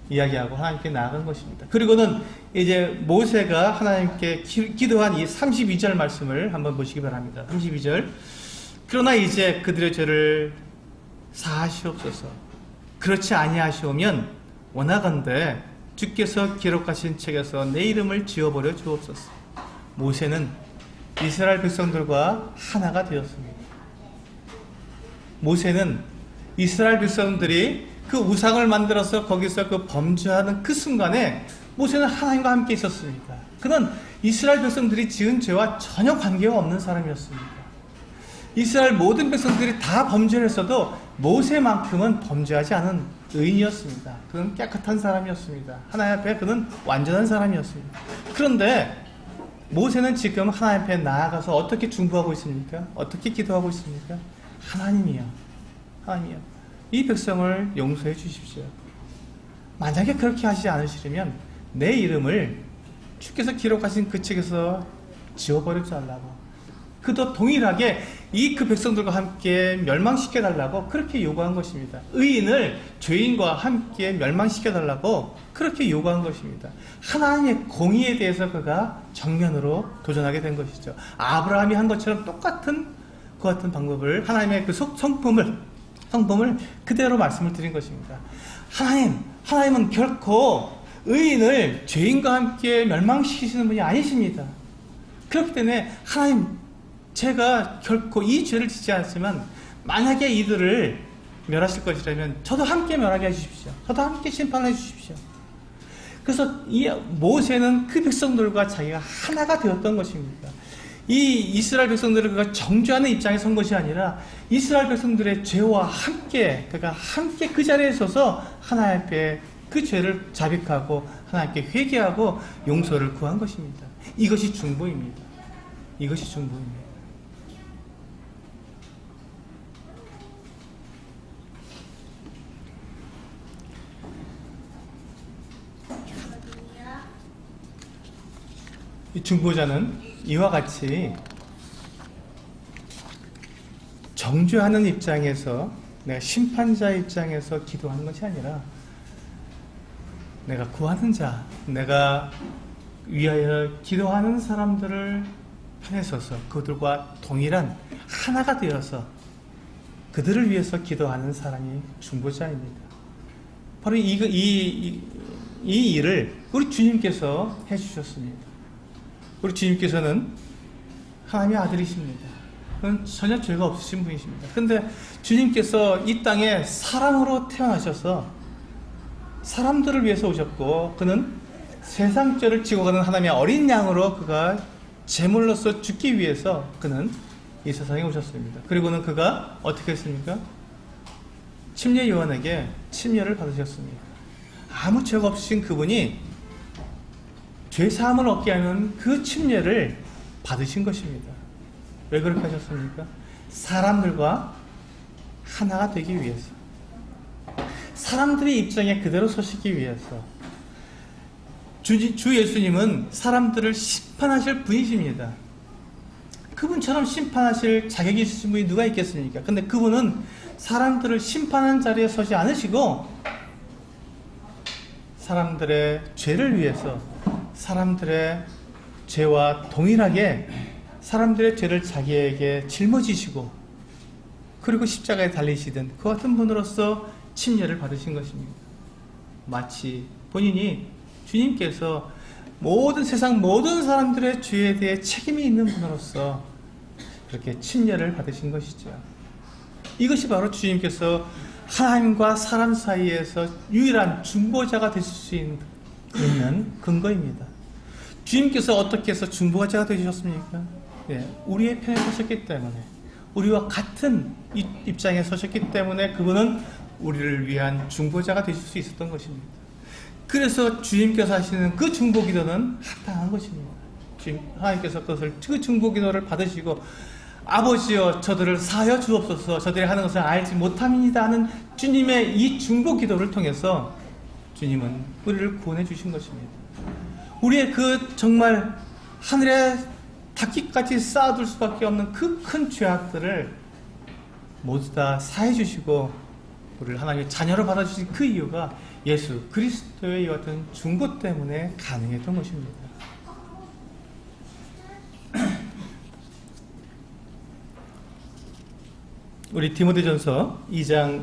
이야기하고 하나님께 나아간 것입니다. 그리고는 이제 모세가 하나님께 기도한 이 32절 말씀을 한번 보시기 바랍니다. 32절. 그러나 이제 그들의 죄를 사하시옵소서. 그렇지 아니하시오면 원하건대 주께서 기록하신 책에서 내 이름을 지워버려 주옵소서. 모세는 이스라엘 백성들과 하나가 되었습니다. 모세는 이스라엘 백성들이 그 우상을 만들어서 거기서 그 범죄하는 그 순간에 모세는 하나님과 함께 있었습니다. 그는 이스라엘 백성들이 지은 죄와 전혀 관계가 없는 사람이었습니다. 이스라엘 모든 백성들이 다 범죄를 했어도 모세만큼은 범죄하지 않은 의인이었습니다. 그는 깨끗한 사람이었습니다. 하나님 앞에 그는 완전한 사람이었습니다. 그런데 모세는 지금 하나님 앞에 나아가서 어떻게 중보하고 있습니까? 어떻게 기도하고 있습니까? 하나님이요. 하나님이요. 이 백성을 용서해 주십시오. 만약에 그렇게 하시지 않으시려면 내 이름을 주께서 기록하신 그 책에서 지워버리지 말라고. 그도 동일하게 그 백성들과 함께 멸망시켜 달라고 그렇게 요구한 것입니다. 의인을 죄인과 함께 멸망시켜 달라고 그렇게 요구한 것입니다. 하나님의 공의에 대해서 그가 정면으로 도전하게 된 것이죠. 아브라함이 한 것처럼 똑같은 그 같은 방법을 하나님의 그 성품을 그대로 말씀을 드린 것입니다. 하나님은 결코 의인을 죄인과 함께 멸망시키시는 분이 아니십니다. 그렇기 때문에 하나님, 제가 결코 이 죄를 짓지 않았지만 만약에 이들을 멸하실 것이라면 저도 함께 멸하게 해주십시오. 저도 함께 심판해 주십시오. 그래서 이 모세는 그 백성들과 자기가 하나가 되었던 것입니다. 이 이스라엘 백성들을 그가 정죄하는 입장에 선 것이 아니라 이스라엘 백성들의 죄와 함께 그가 함께 그 자리에 서서 하나님 앞에 그 죄를 자백하고 하나님께 회개하고 용서를 구한 것입니다. 이것이 중보입니다. 이것이 중보입니다. 이 중보자는 이와 같이 정죄하는 입장에서, 내가 심판자 입장에서 기도하는 것이 아니라 내가 구하는 자, 내가 위하여 기도하는 사람들을 편에 서서 그들과 동일한 하나가 되어서 그들을 위해서 기도하는 사람이 중보자입니다. 바로 이 일을 우리 주님께서 해주셨습니다. 우리 주님께서는 하나님의 아들이십니다. 그건 전혀 죄가 없으신 분이십니다. 그런데 주님께서 이 땅에 사람으로 태어나셔서 사람들을 위해서 오셨고, 그는 세상 죄를 지고 가는 하나님의 어린 양으로 그가 제물로서 죽기 위해서 그는 이 세상에 오셨습니다. 그리고는 그가 어떻게 했습니까? 침례 요한에게 침례를 받으셨습니다. 아무 죄가 없으신 그분이 죄사함을 얻게 하는 그 침례를 받으신 것입니다. 왜 그렇게 하셨습니까? 사람들과 하나가 되기 위해서, 사람들의 입장에 그대로 서시기 위해서. 주 예수님은 사람들을 심판하실 분이십니다. 그분처럼 심판하실 자격이 있으신 분이 누가 있겠습니까? 근데 그분은 사람들을 심판하는 자리에 서지 않으시고 사람들의 죄를 위해서, 사람들의 죄와 동일하게 사람들의 죄를 자기에게 짊어지시고 그리고 십자가에 달리시던 그 같은 분으로서 침례를 받으신 것입니다. 마치 본인이 주님께서 세상 모든 사람들의 죄에 대해 책임이 있는 분으로서 그렇게 침례를 받으신 것이죠. 이것이 바로 주님께서 하나님과 사람 사이에서 유일한 중보자가 되실 수 있는 근거입니다. 주님께서 어떻게 해서 중보자가 되셨습니까? 네, 우리의 편에 서셨기 때문에, 우리와 같은 입장에 서셨기 때문에 그분은 우리를 위한 중보자가 되실 수 있었던 것입니다. 그래서 주님께서 하시는 그 중보기도는 합당한 것입니다. 하나님께서 그 중보기도를 받으시고 아버지여 저들을 사하여 주옵소서, 저들이 하는 것을 알지 못합니다 하는 주님의 이 중보기도를 통해서 주님은 우리를 구원해 주신 것입니다. 우리의 그 정말 하늘에 닿기까지 쌓아둘 수밖에 없는 그 큰 죄악들을 모두 다 사해 주시고 우리를 하나님의 자녀로 받아주신 그 이유가 예수 그리스도의 이와 같은 중보 때문에 가능했던 것입니다. 우리 디모데전서 2장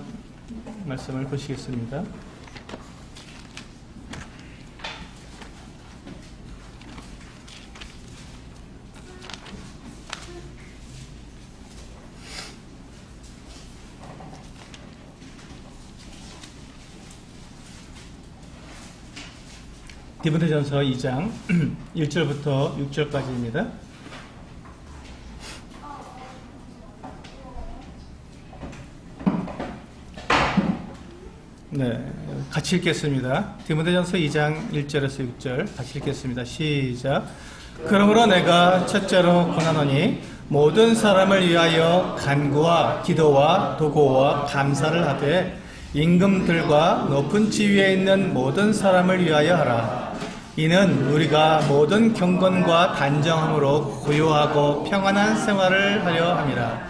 말씀을 보시겠습니다. 디모데전서 2장 1절부터 6절까지입니다. 네, 같이 읽겠습니다. 디모데전서 2장 1절에서 6절 같이 읽겠습니다. 시작. 그러므로 내가 첫째로 권하노니 모든 사람을 위하여 간구와 기도와 도고와 감사를 하되 임금들과 높은 지위에 있는 모든 사람을 위하여 하라. 이는 우리가 모든 경건과 단정함으로 고요하고 평안한 생활을 하려 함이라.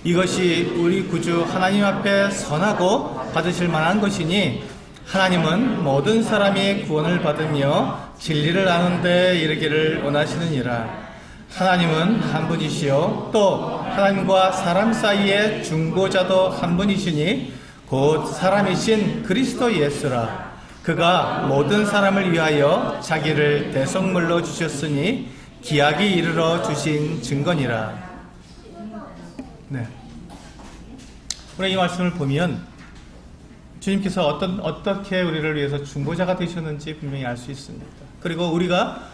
이것이 우리 구주 하나님 앞에 선하고 받으실 만한 것이니 하나님은 모든 사람이 구원을 받으며 진리를 아는 데 이르기를 원하시느니라. 하나님은 한 분이시요 또 하나님과 사람 사이의 중보자도 한 분이시니 곧 사람이신 그리스도 예수라. 그가 모든 사람을 위하여 자기를 대속물로 주셨으니 기약이 이르러 주신 증거니라. 네. 우리 이 말씀을 보면 주님께서 어떻게 우리를 위해서 중보자가 되셨는지 분명히 알 수 있습니다. 그리고 우리가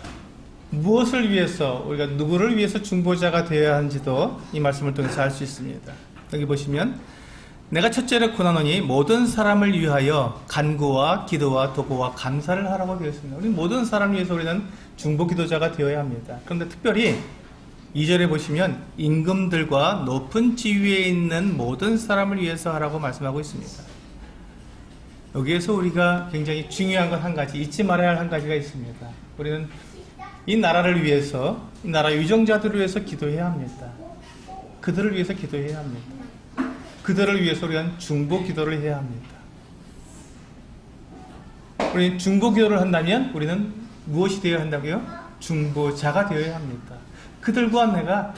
무엇을 위해서, 우리가 누구를 위해서 중보자가 되어야 하는지도 이 말씀을 통해서 알 수 있습니다. 여기 보시면 내가 첫째로 권하노니 모든 사람을 위하여 간구와 기도와 도고와 감사를 하라고 되어 있습니다. 우리 모든 사람을 위해서 우리는 중보 기도자가 되어야 합니다. 그런데 특별히 2절에 보시면 임금들과 높은 지위에 있는 모든 사람을 위해서 하라고 말씀하고 있습니다. 여기에서 우리가 굉장히 중요한 건 한 가지, 잊지 말아야 할 한 가지가 있습니다. 우리는 이 나라를 위해서, 이 나라 위정자들을 위해서 기도해야 합니다. 그들을 위해서 기도해야 합니다. 그들을 위해서 우리는 중보 기도를 해야 합니다. 우리는 중보 기도를 한다면 우리는 무엇이 되어야 한다고요? 중보자가 되어야 합니다. 그들과 내가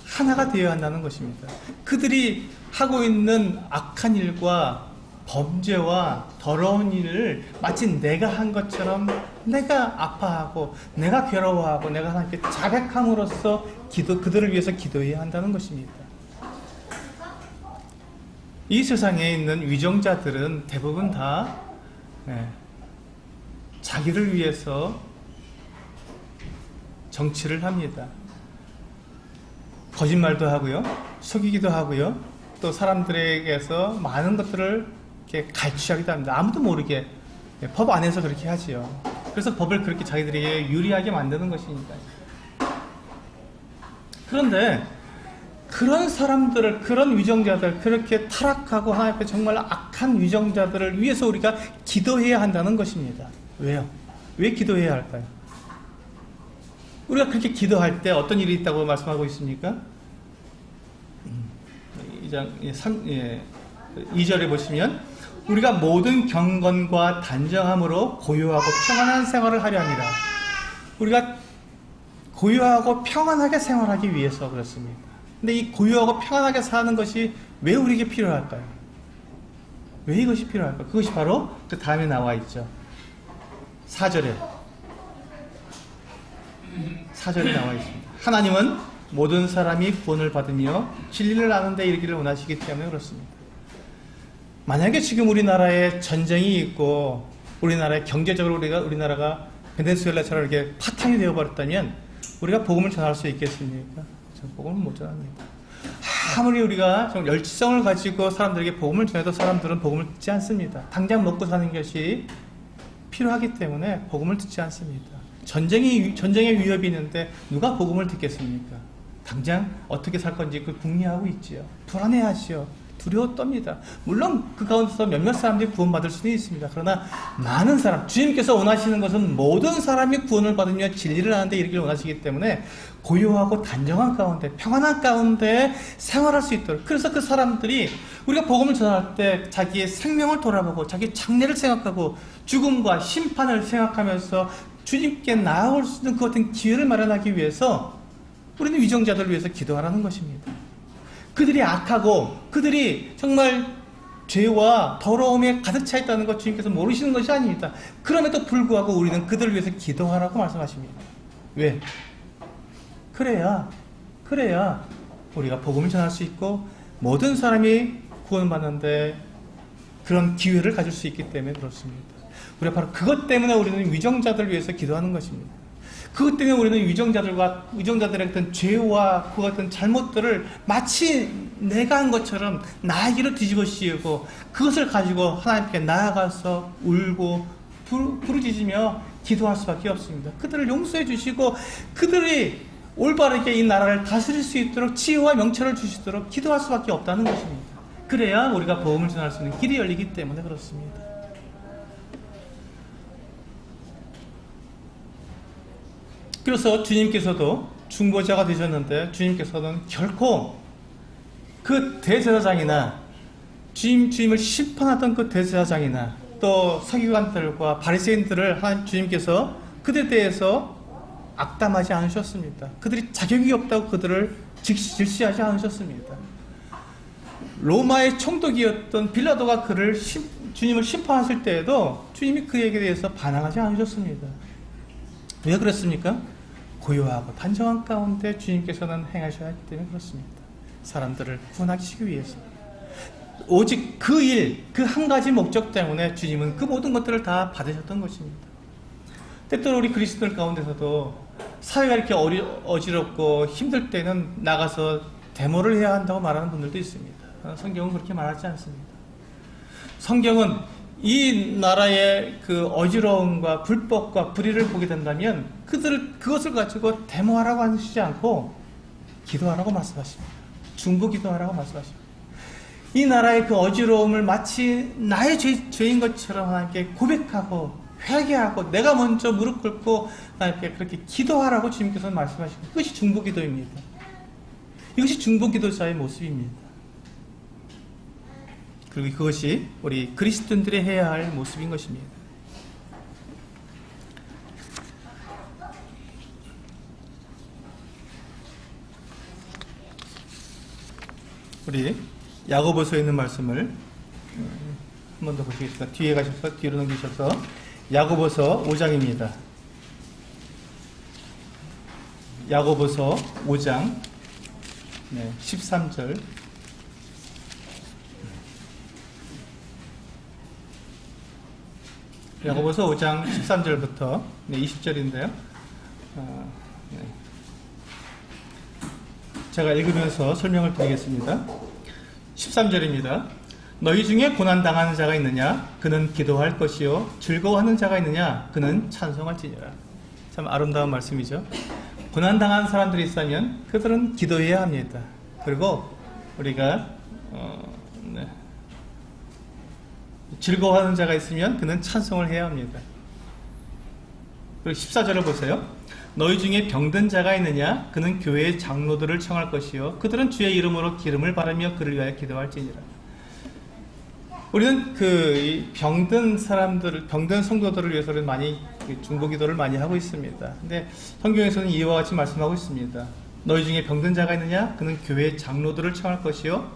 하나가 되어야 한다는 것입니다. 그들이 하고 있는 악한 일과 범죄와 더러운 일을 마치 내가 한 것처럼 내가 아파하고 내가 괴로워하고 내가 하나님께 자백함으로써 그들을 위해서 기도해야 한다는 것입니다. 이 세상에 있는 위정자들은 대부분 다 자기를 위해서 정치를 합니다. 거짓말도 하고요, 속이기도 하고요, 또 사람들에게서 많은 것들을 이렇게 갈취하기도 합니다. 아무도 모르게 법 안에서 그렇게 하지요. 그래서 법을 그렇게 자기들에게 유리하게 만드는 것이니까요. 그런데 그런 사람들을, 그런 위정자들, 그렇게 타락하고 하나님 앞에 정말 악한 위정자들을 위해서 우리가 기도해야 한다는 것입니다. 왜요? 왜 기도해야 할까요? 우리가 그렇게 기도할 때 어떤 일이 있다고 말씀하고 있습니까? 2절에 보시면 우리가 모든 경건과 단정함으로 고요하고 평안한 생활을 하려 합니다. 우리가 고요하고 평안하게 생활하기 위해서 그렇습니다. 근데 이 고요하고 평안하게 사는 것이 왜 우리에게 필요할까요? 왜 이것이 필요할까요? 그것이 바로 그 다음에 나와 있죠. 4절에 나와 있습니다. 하나님은 모든 사람이 구원을 받으며 진리를 아는 데 이르기를 원하시기 때문에 그렇습니다. 만약에 지금 우리나라에 전쟁이 있고 우리나라의 경제적으로 우리나라가 베네수엘라처럼 이렇게 파탄이 되어버렸다면 우리가 복음을 전할 수 있겠습니까? 복음을 못 전합니다. 아무리 우리가 좀 열정을 가지고 사람들에게 복음을 전해도 사람들은 복음을 듣지 않습니다. 당장 먹고 사는 것이 필요하기 때문에 복음을 듣지 않습니다. 전쟁의 위협이 있는데 누가 복음을 듣겠습니까? 당장 어떻게 살 건지 궁리하고 있지요. 불안해하지요. 두려워 떱니다. 물론 그 가운데서 몇몇 사람들이 구원받을 수는 있습니다. 그러나 많은 사람, 주님께서 원하시는 것은 모든 사람이 구원을 받으며 진리를 아는 데 이르기를 원하시기 때문에 고요하고 단정한 가운데, 평안한 가운데 생활할 수 있도록, 그래서 그 사람들이 우리가 복음을 전할 때 자기의 생명을 돌아보고 자기 장래를 생각하고 죽음과 심판을 생각하면서 주님께 나아올 수 있는 그 같은 기회를 마련하기 위해서 우리는 위정자들을 위해서 기도하라는 것입니다. 그들이 악하고 그들이 정말 죄와 더러움에 가득 차 있다는 것 주님께서 모르시는 것이 아닙니다. 그럼에도 불구하고 우리는 그들을 위해서 기도하라고 말씀하십니다. 왜? 그래야 우리가 복음을 전할 수 있고 모든 사람이 구원받는데 그런 기회를 가질 수 있기 때문에 그렇습니다. 우리가 바로 그것 때문에 우리는 위정자들을 위해서 기도하는 것입니다. 그것 때문에 우리는 위정자들의 어떤 죄와 그 같은 잘못들을 마치 내가 한 것처럼 나에게로 뒤집어 씌우고 그것을 가지고 하나님께 나아가서 울고 부르짖으며 기도할 수밖에 없습니다. 그들을 용서해 주시고 그들이 올바르게 이 나라를 다스릴 수 있도록 지혜와 명철을 주시도록 기도할 수밖에 없다는 것입니다. 그래야 우리가 복음을 전할 수 있는 길이 열리기 때문에 그렇습니다. 그래서 주님께서도 중보자가 되셨는데 주님께서는 결코 그 대제사장이나 주님을 심판하던 그 대제사장이나 또 서기관들과 바리새인들을 주님께서 그들에 대해서 악담하지 않으셨습니다. 그들이 자격이 없다고 그들을 질시하지 않으셨습니다. 로마의 총독이었던 빌라도가 주님을 심판하실 때에도 주님이 그에게 대해서 반항하지 않으셨습니다. 왜 그랬습니까? 고요하고 단정한 가운데 주님께서는 행하셔야 하기 때문에 그렇습니다. 사람들을 구원하시기 위해서 오직 그 한 가지 목적 때문에 주님은 그 모든 것들을 다 받으셨던 것입니다. 때때로 우리 그리스도들 가운데서도 사회가 이렇게 어지럽고 힘들 때는 나가서 데모를 해야 한다고 말하는 분들도 있습니다. 성경은 그렇게 말하지 않습니다. 성경은 이 나라의 그 어지러움과 불법과 불의를 보게 된다면 그것을 가지고 데모하라고 하시지 않고 기도하라고 말씀하십니다. 중보 기도하라고 말씀하십니다. 이 나라의 그 어지러움을 마치 나의 죄인 것처럼 하나님께 고백하고 회개하고 내가 먼저 무릎 꿇고 하나님께 그렇게 기도하라고 주님께서는 말씀하시고 그것이 중보 기도입니다. 이것이 중보 기도자의 모습입니다. 그리고 그것이 우리 그리스도인들이 해야 할 모습인 것입니다. 우리 야고보서에 있는 말씀을 한 번 더 보시겠습니다. 뒤에 가셔서 뒤로 넘기셔서 야고보서 5장입니다. 야고보서 5장 13절 야고보서 5장 13절부터 20절인데요. 제가 읽으면서 설명을 드리겠습니다. 13절입니다. 너희 중에 고난당하는 자가 있느냐? 그는 기도할 것이요. 즐거워하는 자가 있느냐? 그는 찬송할지니라. 참 아름다운 말씀이죠. 고난당한 사람들이 있다면 그들은 기도해야 합니다. 그리고 우리가 즐거워하는 자가 있으면 그는 찬송을 해야 합니다. 그리고 14절을 보세요. 너희 중에 병든 자가 있느냐? 그는 교회의 장로들을 청할 것이요. 그들은 주의 이름으로 기름을 바르며 그를 위하여 기도할지니라. 우리는 병든 성도들을 위해서는 많이 중보 기도를 많이 하고 있습니다. 근데 성경에서는 이와 같이 말씀하고 있습니다. 너희 중에 병든 자가 있느냐? 그는 교회의 장로들을 청할 것이요.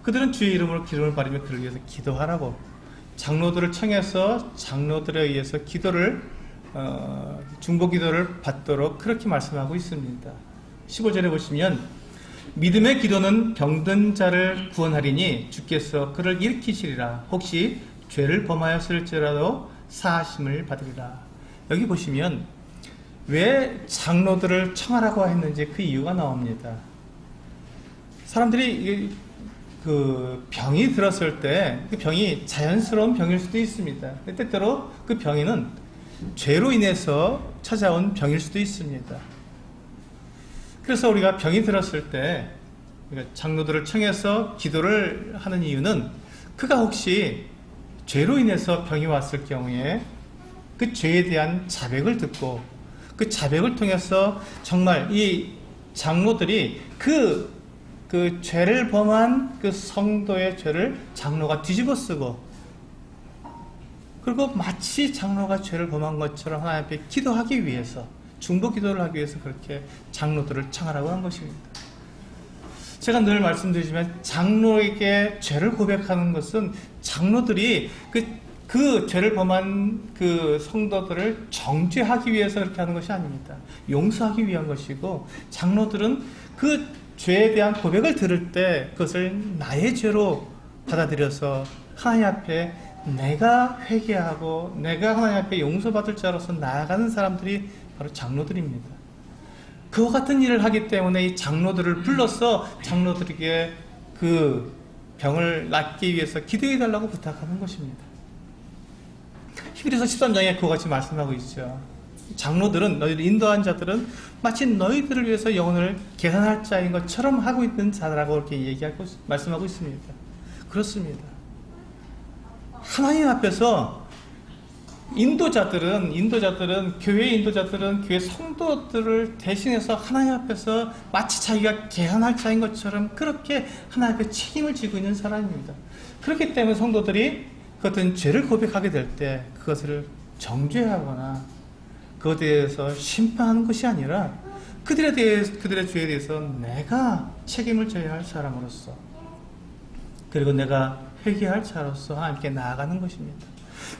그들은 주의 이름으로 기름을 바르며 그를 위해서 기도하라고. 장로들을 청해서 장로들에 의해서 중보 기도를 받도록 그렇게 말씀하고 있습니다. 15절에 보시면 믿음의 기도는 병든 자를 구원하리니 주께서 그를 일으키시리라. 혹시 죄를 범하였을지라도 사하심을 받으리라. 여기 보시면 왜 장로들을 청하라고 했는지 그 이유가 나옵니다. 사람들이 병이 들었을 때 그 병이 자연스러운 병일 수도 있습니다. 때때로 그 병에는 죄로 인해서 찾아온 병일 수도 있습니다. 그래서 우리가 병이 들었을 때 장로들을 청해서 기도를 하는 이유는 그가 혹시 죄로 인해서 병이 왔을 경우에 그 죄에 대한 자백을 듣고 그 자백을 통해서 정말 이 장로들이 그 죄를 범한 그 성도의 죄를 장로가 뒤집어쓰고 그리고 마치 장로가 죄를 범한 것처럼 하나님 앞에 기도하기 위해서 중보 기도를 하기 위해서 그렇게 장로들을 청하라고 한 것입니다. 제가 늘 말씀드리지만 장로에게 죄를 고백하는 것은 장로들이 그 죄를 범한 그 성도들을 정죄하기 위해서 그렇게 하는 것이 아닙니다. 용서하기 위한 것이고 장로들은 그 죄에 대한 고백을 들을 때 그것을 나의 죄로 받아들여서 하나님 앞에 내가 회개하고 내가 하나님 앞에 용서받을 자로서 나아가는 사람들이 바로 장로들입니다. 그와 같은 일을 하기 때문에 이 장로들을 불러서 장로들에게 그 병을 낫기 위해서 기도해 달라고 부탁하는 것입니다. 히브리서 13장에 그와 같이 말씀하고 있죠. 장로들은, 너희들 인도한 자들은 마치 너희들을 위해서 영혼을 계산할 자인 것처럼 하고 있는 자라고 이렇게 말씀하고 있습니다. 그렇습니다. 하나님 앞에서 교회 인도자들은 교회 성도들을 대신해서 하나님 앞에서 마치 자기가 계산할 자인 것처럼 그렇게 하나님 앞에 책임을 지고 있는 사람입니다. 그렇기 때문에 성도들이 그 어떤 죄를 고백하게 될 때 그것을 정죄하거나 그것에 대해서 심판하는 것이 아니라 그들의 죄에 대해서 내가 책임을 져야 할 사람으로서, 그리고 내가 회개할 자로서 하나님께 나아가는 것입니다.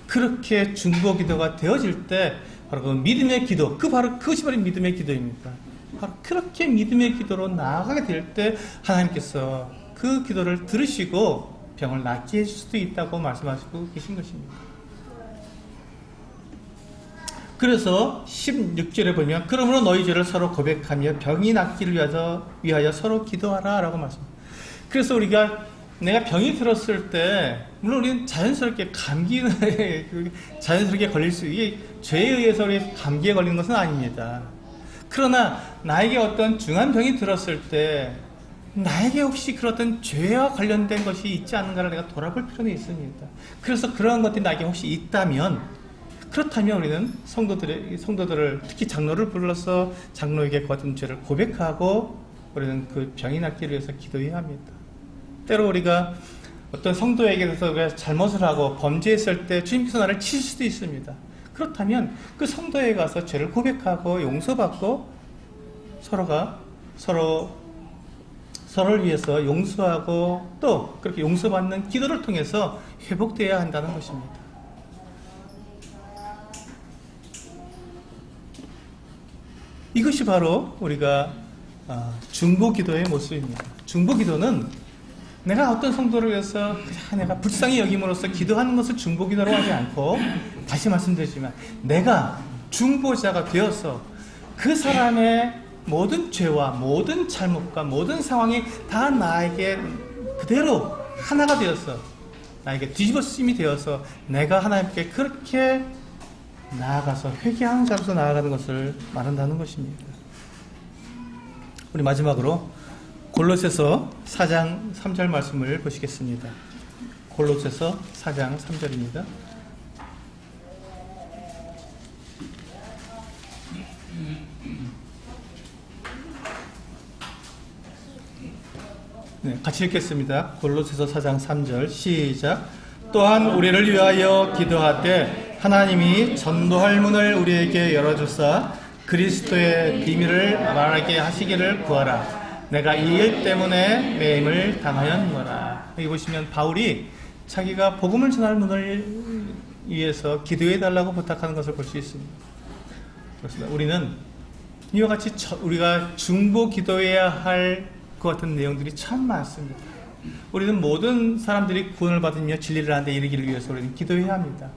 그렇게 중보기도가 되어질 때 바로 그 믿음의 기도, 그것이 바로 믿음의 기도입니다. 바로 그렇게 믿음의 기도로 나아가게 될 때 하나님께서 그 기도를 들으시고 병을 낫게 해줄 수도 있다고 말씀하시고 계신 것입니다. 그래서 16절에 보면 그러므로 너희 죄를 서로 고백하며 병이 낫기를 위하여 서로 기도하라 라고 말씀합니다. 그래서 내가 병이 들었을 때 물론 우리는 자연스럽게 자연스럽게 걸릴 이게 죄에 의해서 우리 감기에 걸리는 것은 아닙니다. 그러나 나에게 어떤 중한 병이 들었을 때 나에게 혹시 그런 죄와 관련된 것이 있지 않은가를 내가 돌아볼 필요는 있습니다. 그래서 그러한 것들이 나에게 혹시 있다면, 그렇다면 우리는 성도들을 특히 장로를 불러서 장로에게 그 같은 죄를 고백하고 우리는 그 병이 낫기를 위해서 기도해야 합니다. 때로 우리가 어떤 성도에게 대해서 우리가 잘못을 하고 범죄했을 때 주님께서 나를 치실 수도 있습니다. 그렇다면 그 성도에 가서 죄를 고백하고 용서받고 서로를 위해서 용서하고 또 그렇게 용서받는 기도를 통해서 회복되어야 한다는 것입니다. 이것이 바로 우리가 중보기도의 모습입니다. 중보기도는 내가 어떤 성도를 위해서 내가 불쌍히 여김으로써 기도하는 것을 중보기도로 하지 않고, 다시 말씀드리지만 내가 중보자가 되어서 그 사람의 모든 죄와 모든 잘못과 모든 상황이 다 나에게 그대로 하나가 되어서 나에게 뒤집어쓰임이 되어서 내가 하나님께 그렇게 나아가서 회개하는 자로서 나아가는 것을 말한다는 것입니다. 우리 마지막으로 골로새서 4장 3절 말씀을 보시겠습니다. 골로새서 4장 3절입니다. 네, 같이 읽겠습니다. 골로새서 4장 3절 시작. 또한 우리를 위하여 기도하되 하나님이 전도할 문을 우리에게 열어주사 그리스도의 비밀을 말하게 하시기를 구하라. 내가 이 일 때문에 매임을 당하였노라. 여기 보시면 바울이 자기가 복음을 전할 문을 위해서 기도해 달라고 부탁하는 것을 볼 수 있습니다. 그렇습니다. 우리는 이와 같이 우리가 중보 기도해야 할 그 같은 내용들이 참 많습니다. 우리는 모든 사람들이 구원을 받으며 진리를 하는 데 이르기를 위해서 우리는 기도해야 합니다.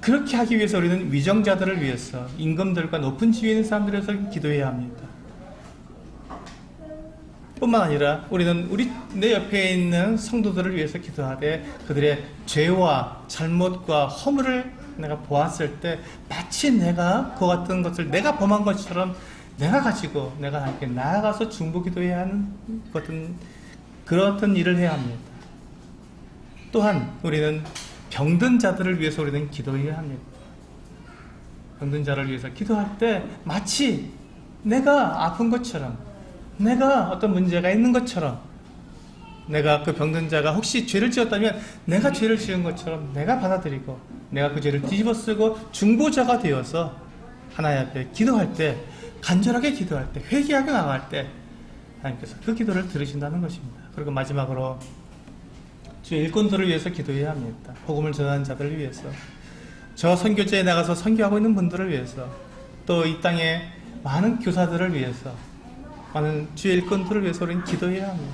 그렇게 하기 위해서 우리는 위정자들을 위해서, 임금들과 높은 지위에 있는 사람들을 위해서 기도해야 합니다. 뿐만 아니라 우리는 내 옆에 있는 성도들을 위해서 기도하되 그들의 죄와 잘못과 허물을 내가 보았을 때 마치 내가 그 같은 것을 내가 범한 것처럼 내가 가지고 내가 하나님께 나아가서 중보기도해야 하는 그런 일을 해야 합니다. 또한 우리는 병든 자들을 위해서 우리는 기도해야 합니다. 병든 자를 위해서 기도할 때 마치 내가 아픈 것처럼, 내가 어떤 문제가 있는 것처럼, 내가 그 병든 자가 혹시 죄를 지었다면 내가 죄를 지은 것처럼 내가 받아들이고 내가 그 죄를 뒤집어쓰고 중보자가 되어서 하나님 앞에 기도할 때, 간절하게 기도할 때, 회개하게 나갈 때 하나님께서 그 기도를 들으신다는 것입니다. 그리고 마지막으로 주의 일꾼들을 위해서 기도해야 합니다. 복음을 전하는 자들을 위해서, 저 선교제에 나가서 선교하고 있는 분들을 위해서, 또 이 땅에 많은 교사들을 위해서, 많은 주의 일꾼들을 위해서 우리는 기도해야 합니다.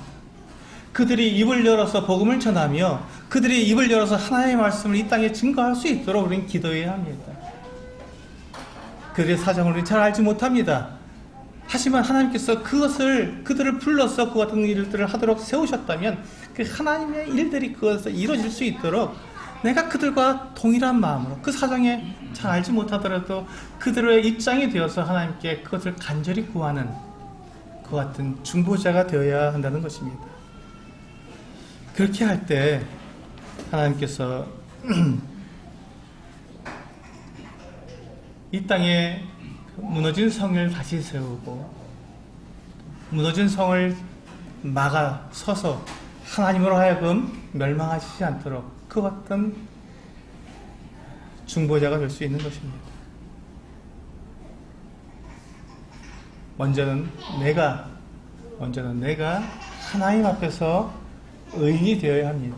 그들이 입을 열어서 복음을 전하며 그들이 입을 열어서 하나님의 말씀을 이 땅에 증거할 수 있도록 우리는 기도해야 합니다. 그들의 사정을 우리는 잘 알지 못합니다. 하지만 하나님께서 그들을 불러서 그 같은 일들을 하도록 세우셨다면 그 하나님의 일들이 그것을 이루어질 수 있도록 내가 그들과 동일한 마음으로 그 사정에 잘 알지 못하더라도 그들의 입장이 되어서 하나님께 그것을 간절히 구하는 그 같은 중보자가 되어야 한다는 것입니다. 그렇게 할 때 하나님께서 이 땅에 무너진 성을 다시 세우고 무너진 성을 막아 서서 하나님으로 하여금 멸망하시지 않도록 그 같은 중보자가 될 수 있는 것입니다. 먼저는 내가 하나님 앞에서 의인이 되어야 합니다.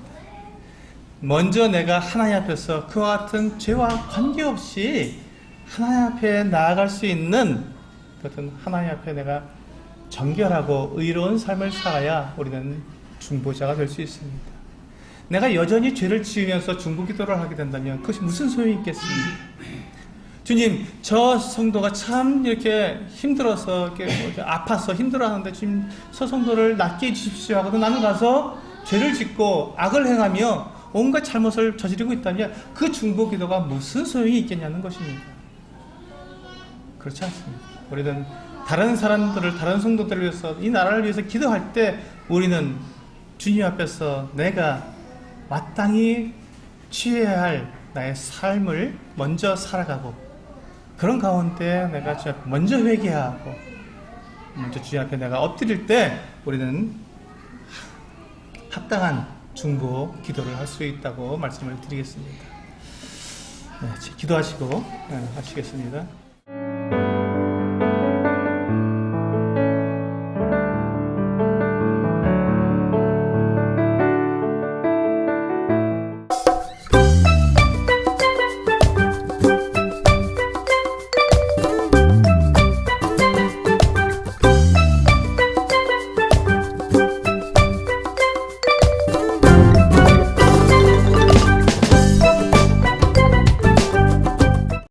먼저 내가 하나님 앞에서 그와 같은 죄와 관계없이 하나님 앞에 나아갈 수 있는 어떤 하나님 앞에 내가 정결하고 의로운 삶을 살아야 우리는 중보자가 될 수 있습니다. 내가 여전히 죄를 지으면서 중보기도를 하게 된다면 그것이 무슨 소용이 있겠습니까? 주님, 저 성도가 참 이렇게 힘들어서 이렇게 아파서 힘들어하는데 주님, 저 성도를 낫게 해주십시오 하고도 나는 가서 죄를 짓고 악을 행하며 온갖 잘못을 저지르고 있다면 그 중보기도가 무슨 소용이 있겠냐는 것입니다. 그렇지 않습니다. 우리는 다른 사람들을, 다른 성도들을 위해서, 이 나라를 위해서 기도할 때 우리는 주님 앞에서 내가 마땅히 취해야 할 나의 삶을 먼저 살아가고 그런 가운데 내가 주님 앞에 먼저 회개하고 먼저 주님 앞에 내가 엎드릴 때 우리는 합당한 중보 기도를 할 수 있다고 말씀을 드리겠습니다. 네, 기도하시고 하시겠습니다.